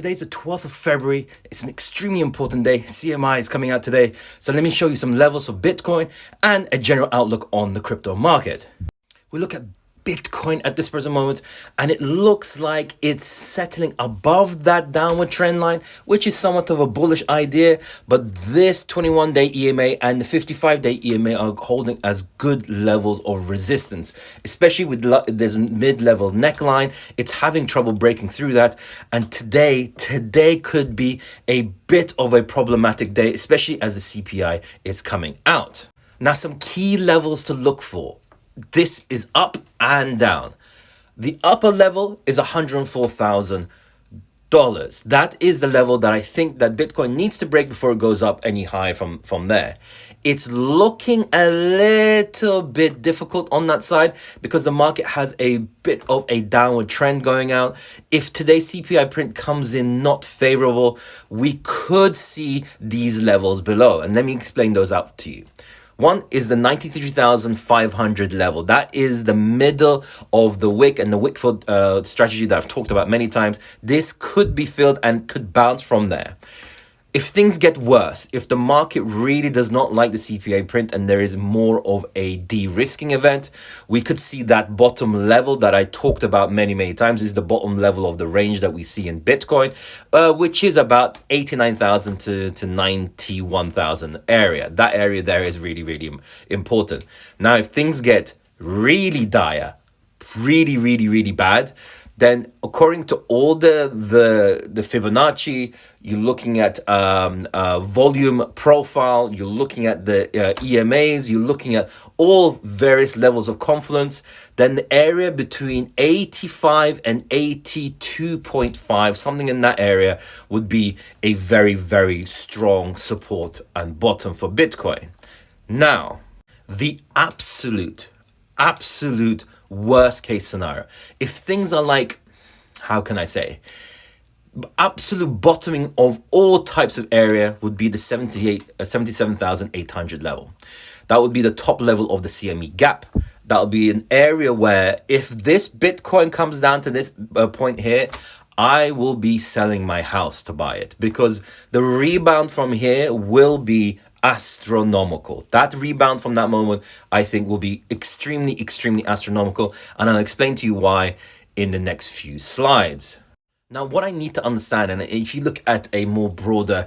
Today's the 12th of February. It's an extremely important day. CMI is coming out today. So let me show you some levels for Bitcoin and a general outlook on the crypto market. We look at Bitcoin at this present moment, and it looks like it's settling above that downward trend line, which is somewhat of a bullish idea. But this 21-day EMA and the 55-day EMA are holding as good levels of resistance, especially with this mid-level neckline. It's having trouble breaking through that, and today could be a bit of a problematic day, especially as the CPI is coming out. Now, some key levels to look for. This is up and down. The upper level is $104,000. That is the level that I think that Bitcoin needs to break before it goes up any higher from there. It's looking a little bit difficult on that side because the market has a bit of a downward trend going out. If today's CPI print comes in not favorable, we could see these levels below. And let me explain those out to you. One is the 93,500 level. That is the middle of the wick and the wick fill strategy that I've talked about many times. This could be filled and could bounce from there. If things get worse, if the market really does not like the CPI print and there is more of a de-risking event, we could see that bottom level that I talked about many times is the bottom level of the range that we see in Bitcoin, which is about 89,000 to 91,000 area. That area there is really important. Now, if things get really dire, really bad, then according to all the Fibonacci, you're looking at volume profile, you're looking at the EMAs, you're looking at all various levels of confluence, then the area between 85 and 82.5, something in that area, would be a very strong support and bottom for Bitcoin. Now, the absolute worst case scenario, if things are like, how can I say, absolute bottoming of all types of area, would be the 77,800 level. That would be the top level of the CME gap. That would be an area where if this Bitcoin comes down to this point here, I will be selling my house to buy it, because the rebound from here will be astronomical. That rebound from that moment, I think, will be extremely astronomical, and I'll explain to you why in the next few slides. Now, what I need to understand, and if you look at a more broader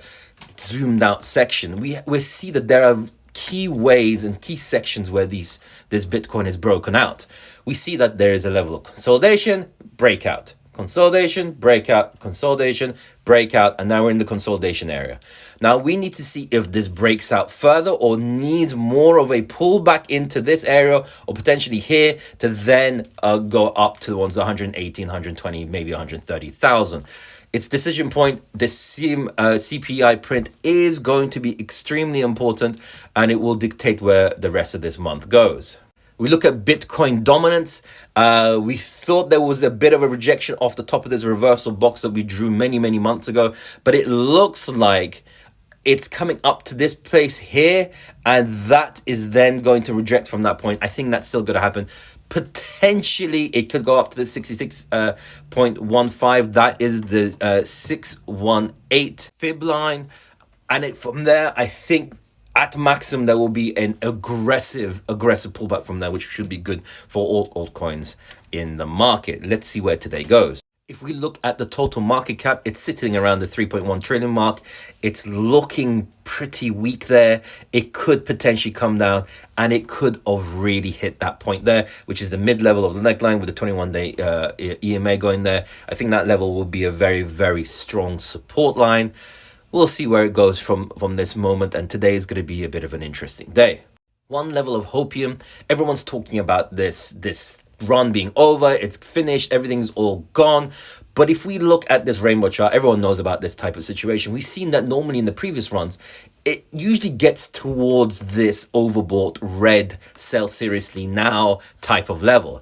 zoomed out section, we see that there are key ways and key sections where this Bitcoin is broken out. We see that there is a level of consolidation, breakout, consolidation, breakout, consolidation, breakout, and now we're in the consolidation area. Now we need to see if this breaks out further or needs more of a pullback into this area or potentially here to then go up to the ones 118, 120, maybe 130,000. Its decision point, this CPI print is going to be extremely important, and it will dictate where the rest of this month goes. We look at Bitcoin dominance. We thought there was a bit of a rejection off the top of this reversal box that we drew many months ago, but it looks like it's coming up to this place here, and that is then going to reject from that point. I think that's still going to happen. Potentially, it could go up to the 66.15. That is the 618 fib line, and from there, I think at maximum, there will be an aggressive pullback from there, which should be good for all altcoins in the market. Let's see where today goes. If we look at the total market cap, it's sitting around the 3.1 trillion mark. It's looking pretty weak there. It could potentially come down, and it could have really hit that point there, which is the mid-level of the neckline with the 21-day EMA going there. I think that level will be a very strong support line. We'll see where it goes from this moment, and today is going to be a bit of an interesting day. One level of hopium. Everyone's talking about this run being over. It's finished. Everything's all gone. But if we look at this rainbow chart, everyone knows about this type of situation. We've seen that normally in the previous runs, it usually gets towards this overbought red sell seriously now type of level.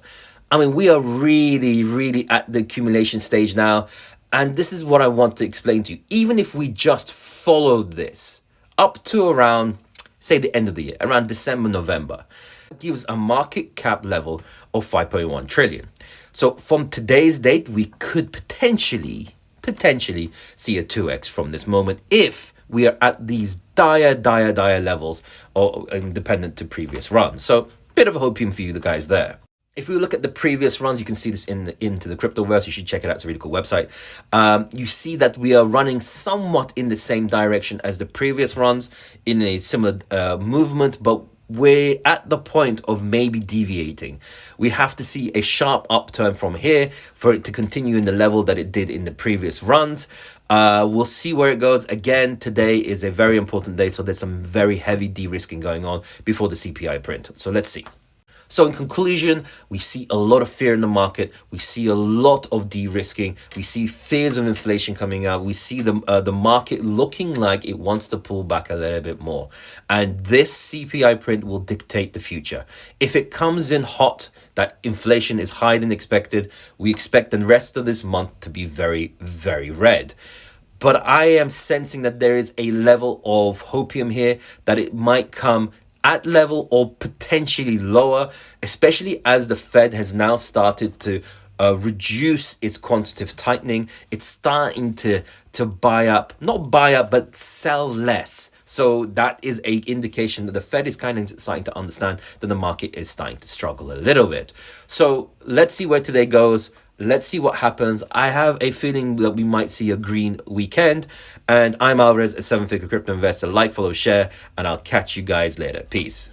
I mean, we are really at the accumulation stage now. And this is what I want to explain to you. Even if we just followed this up to around, say, the end of the year, around December, November, it gives a market cap level of 5.1 trillion. So from today's date, we could potentially potentially see a 2x from this moment if we are at these dire levels or independent to previous runs. So bit of a hopium for you the guys there. If we look at the previous runs, you can see this into the Cryptoverse. You should check it out. It's a really cool website. You see that we are running somewhat in the same direction as the previous runs in a similar movement, but we're at the point of maybe deviating. We have to see a sharp upturn from here for it to continue in the level that it did in the previous runs. We'll see where it goes. Again, today is a very important day, so there's some very heavy de-risking going on before the CPI print. So let's see. So in conclusion, we see a lot of fear in the market. We see a lot of de-risking. We see fears of inflation coming out. We see the market looking like it wants to pull back a little bit more. And this CPI print will dictate the future. If it comes in hot, that inflation is higher than expected, we expect the rest of this month to be very, very red. But I am sensing that there is a level of hopium here, that it might come at level or potentially lower, especially as the Fed has now started to reduce its quantitative tightening. It's starting to not buy up, but sell less. So that is a indication that the Fed is kind of starting to understand that the market is starting to struggle a little bit. So let's see where today goes. Let's see what happens. I have a feeling that we might see a green weekend. And I'm Alvarez, a 7-figure crypto investor. Like, follow, share, and I'll catch you guys later. Peace.